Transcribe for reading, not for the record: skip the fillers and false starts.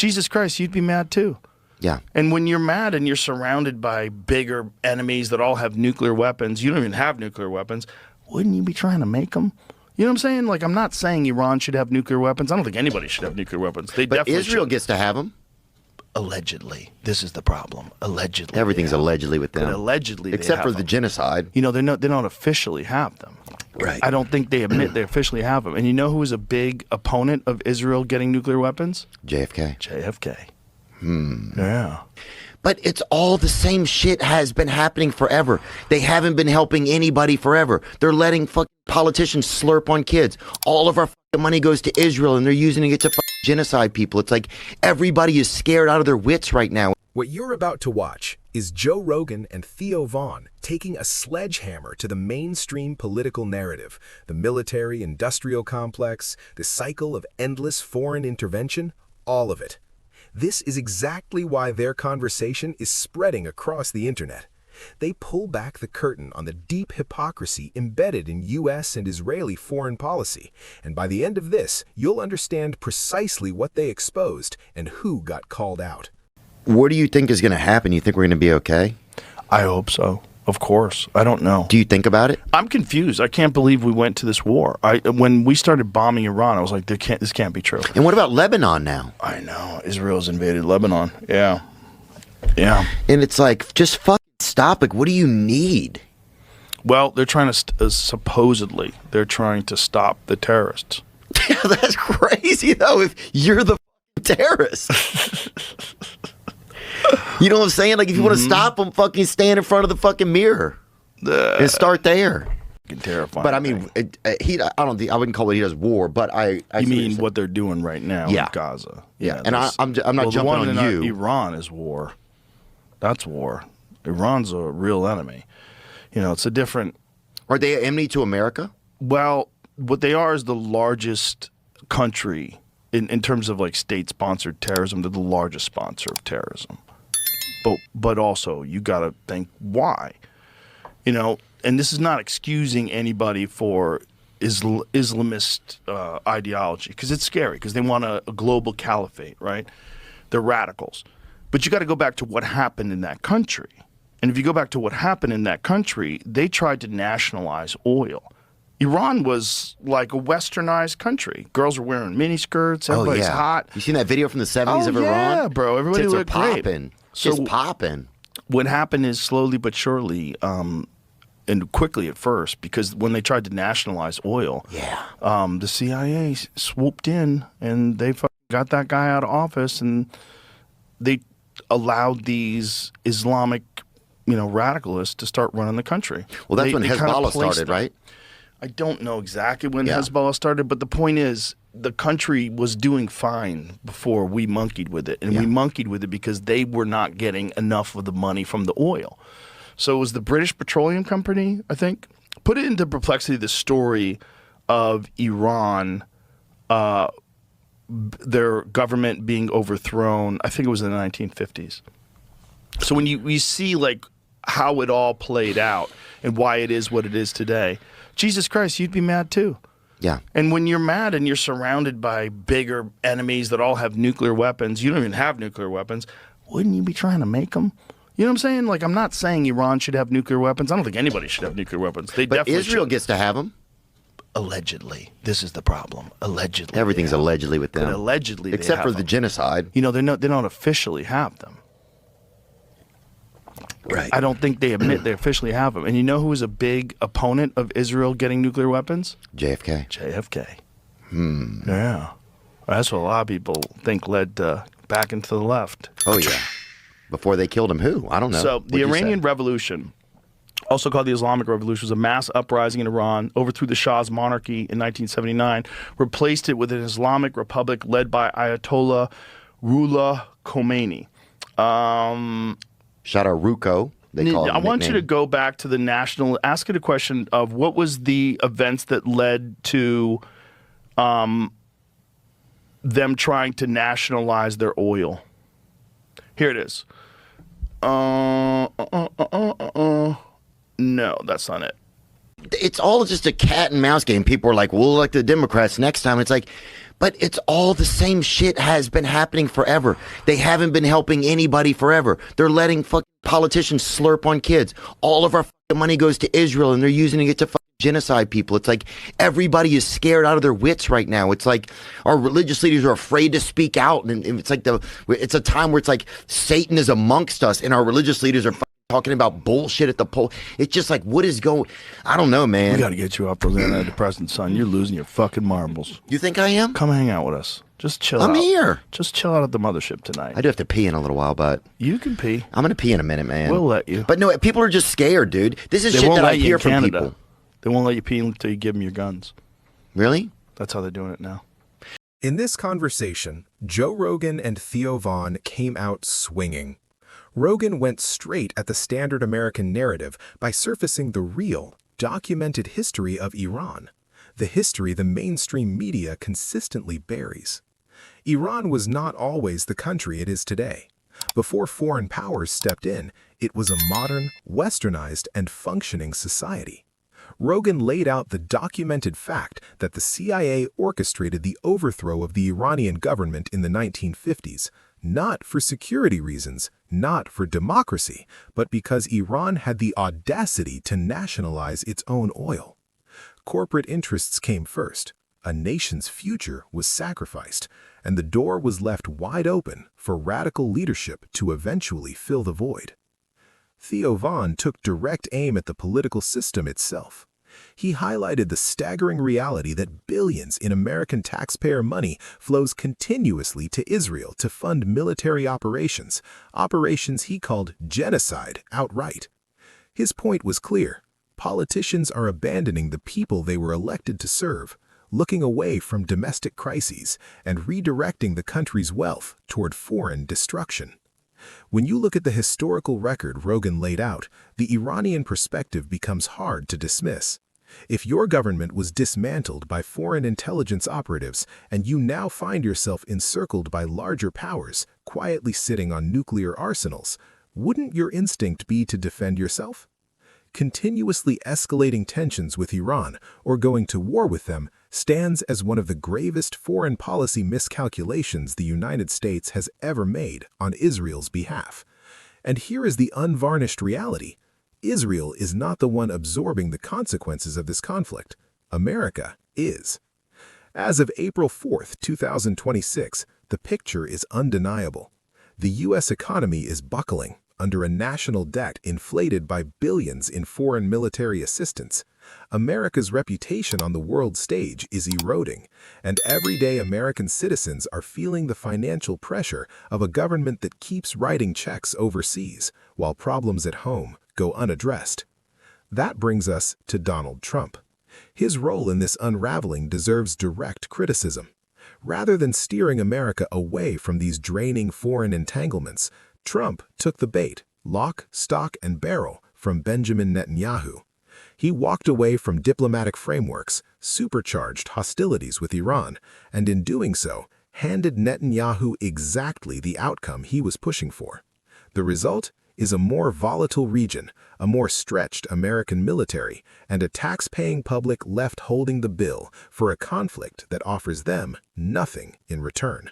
Jesus Christ, you'd be mad too. Yeah. And when you're mad and you're surrounded by bigger enemies that all have nuclear weapons, you don't even have nuclear weapons, wouldn't you be trying to make them? You know what I'm saying? Like, I'm not saying Iran should have nuclear weapons. I don't think anybody should have nuclear weapons. They but definitely Israel should. gets to have them. Allegedly. This is the problem. Allegedly. Everything's allegedly with them. But allegedly, except for the genocide. You know, they don't officially have them. Right. I don't think they admit they officially have them. And you know who is a big opponent of Israel getting nuclear weapons? JFK. JFK. Yeah. But it's all the same shit has been happening forever. They haven't been helping anybody forever. They're letting fucking politicians slurp on kids. All of our fucking money goes to Israel and they're using it to fucking genocide people. It's like everybody is scared out of their wits right now. What you're about to watch is Joe Rogan and Theo taking a sledgehammer to the mainstream political narrative, the military-industrial complex, the cycle of endless foreign intervention, all of it. This is exactly why their conversation is spreading across the internet. They pull back the curtain on the deep hypocrisy embedded in U.S. and Israeli foreign policy, and by the end of this, you'll understand precisely what they exposed and who got called out. What do you think is going to happen? You think we're going to be okay? I hope so. Of course. I don't know. Do you think about it? I'm confused. I can't believe we went to this war. When we started bombing Iran, I was like, this can't be true. And what about Lebanon now? I know. Israel's invaded Lebanon. Yeah. Yeah. And it's like, just fucking stop. Like, what do you need? Well, they're trying to, supposedly, they're trying to stop the terrorists. Yeah, that's crazy, though, if you're the terrorist. You know what I'm saying? Like, if you want to stop them, fucking stand in front of the fucking mirror and start there. Terrifying. But I mean, I wouldn't call what he does war, but I you mean what they're doing right now in Gaza? Yeah, and I'm not jumping on you. Iran is war. That's war. Iran's a real enemy. You know, it's a different. Are they an enemy to America? Well, what they are is the largest country in terms of like state-sponsored terrorism. They're the largest sponsor of terrorism. But also, you got to think why. You know, and this is not excusing anybody for Islamist ideology, because it's scary, because they want a global caliphate, right? They're radicals. But you got to go back to what happened in that country. And if you go back to what happened in that country, they tried to nationalize oil. Iran was like a westernized country. Girls were wearing miniskirts. Everybody's hot. You seen that video from the 70s of Iran? Yeah, bro. Everybody Tits looked are great. Popping. So just popping. What happened is slowly but surely, and quickly at first, because when they tried to nationalize oil, the CIA swooped in and they got that guy out of office, and they allowed these Islamic, radicalists to start running the country. Well, that's when Hezbollah started, right? I don't know exactly when Hezbollah started, but the point is, the country was doing fine before we monkeyed with it. And we monkeyed with it because they were not getting enough of the money from the oil. So it was the British Petroleum Company, I think. Put it into perplexity, the story of Iran, their government being overthrown. I think it was in the 1950s. So when you see like how it all played out and why it is what it is today, Jesus Christ, you'd be mad too. Yeah. And when you're mad and you're surrounded by bigger enemies that all have nuclear weapons, you don't even have nuclear weapons, wouldn't you be trying to make them? You know what I'm saying? Like, I'm not saying Iran should have nuclear weapons. I don't think anybody should have nuclear weapons. They but definitely Israel should. Gets to have them. Allegedly. This is the problem. Allegedly. Everything's allegedly with them. But allegedly, except for the genocide. You know, they don't officially have them. Right. I don't think they admit they officially have them. And you know who is a big opponent of Israel getting nuclear weapons? JFK. JFK. Yeah. That's what a lot of people think led back into the left. Oh, yeah. Before they killed him, who? I don't know. So the Iranian Revolution, also called the Islamic Revolution, was a mass uprising in Iran, overthrew the Shah's monarchy in 1979, replaced it with an Islamic republic led by Ayatollah Ruhollah Khomeini. Shout out Ruko. I want you to go back to the national, ask it a question of what was the events that led to them trying to nationalize their oil. Here it is. No, that's not it. It's all just a cat and mouse game. People are like, we'll elect the Democrats next time. It's like, But it's all the same shit has been happening forever. They haven't been helping anybody forever. They're letting fucking politicians slurp on kids. All of our fucking money goes to Israel and they're using it to fucking genocide people. It's like everybody is scared out of their wits right now. It's like our religious leaders are afraid to speak out. And it's like it's a time where it's like Satan is amongst us and our religious leaders are talking about bullshit at the poll. It's just like, what is going? I don't know, man. We got to get you off those antidepressants, son. You're losing your fucking marbles. You think I am? Come hang out with us. Just chill out. I'm here. Just chill out at the mothership tonight. I do have to pee in a little while, but you can pee. I'm gonna pee in a minute, man. We'll let you. But no, people are just scared, dude. This is They shit won't that I let you hear in from Canada. people. They won't let you pee until you give them your guns. Really? That's how they're doing it now. In this conversation, Joe Rogan and Theo Von came out swinging. Rogan went straight at the standard American narrative by surfacing the real, documented history of Iran, the history the mainstream media consistently buries. Iran was not always the country it is today. Before foreign powers stepped in, it was a modern, westernized, and functioning society. Rogan laid out the documented fact that the CIA orchestrated the overthrow of the Iranian government in the 1950s, not for security reasons, not for democracy, but because Iran had the audacity to nationalize its own oil. Corporate interests came first. A nation's future was sacrificed, and the door was left wide open for radical leadership to eventually fill the void. Theo Von took direct aim at the political system itself. He highlighted the staggering reality that billions in American taxpayer money flows continuously to Israel to fund military operations, operations he called genocide outright. His point was clear. Politicians are abandoning the people they were elected to serve, looking away from domestic crises and redirecting the country's wealth toward foreign destruction. When you look at the historical record Rogan laid out, the Iranian perspective becomes hard to dismiss. If your government was dismantled by foreign intelligence operatives and you now find yourself encircled by larger powers, quietly sitting on nuclear arsenals, wouldn't your instinct be to defend yourself? Continuously escalating tensions with Iran or going to war with them stands as one of the gravest foreign policy miscalculations the United States has ever made on Israel's behalf. And here is the unvarnished reality. Israel is not the one absorbing the consequences of this conflict. America is. As of April 4, 2026, the picture is undeniable. The U.S. economy is buckling under a national debt inflated by billions in foreign military assistance. America's reputation on the world stage is eroding, and everyday American citizens are feeling the financial pressure of a government that keeps writing checks overseas, while problems at home go unaddressed. That brings us to Donald Trump. His role in this unraveling deserves direct criticism. Rather than steering America away from these draining foreign entanglements, Trump took the bait, lock, stock, and barrel from Benjamin Netanyahu. He walked away from diplomatic frameworks, supercharged hostilities with Iran, and in doing so, handed Netanyahu exactly the outcome he was pushing for. The result is a more volatile region, a more stretched American military, and a tax-paying public left holding the bill for a conflict that offers them nothing in return.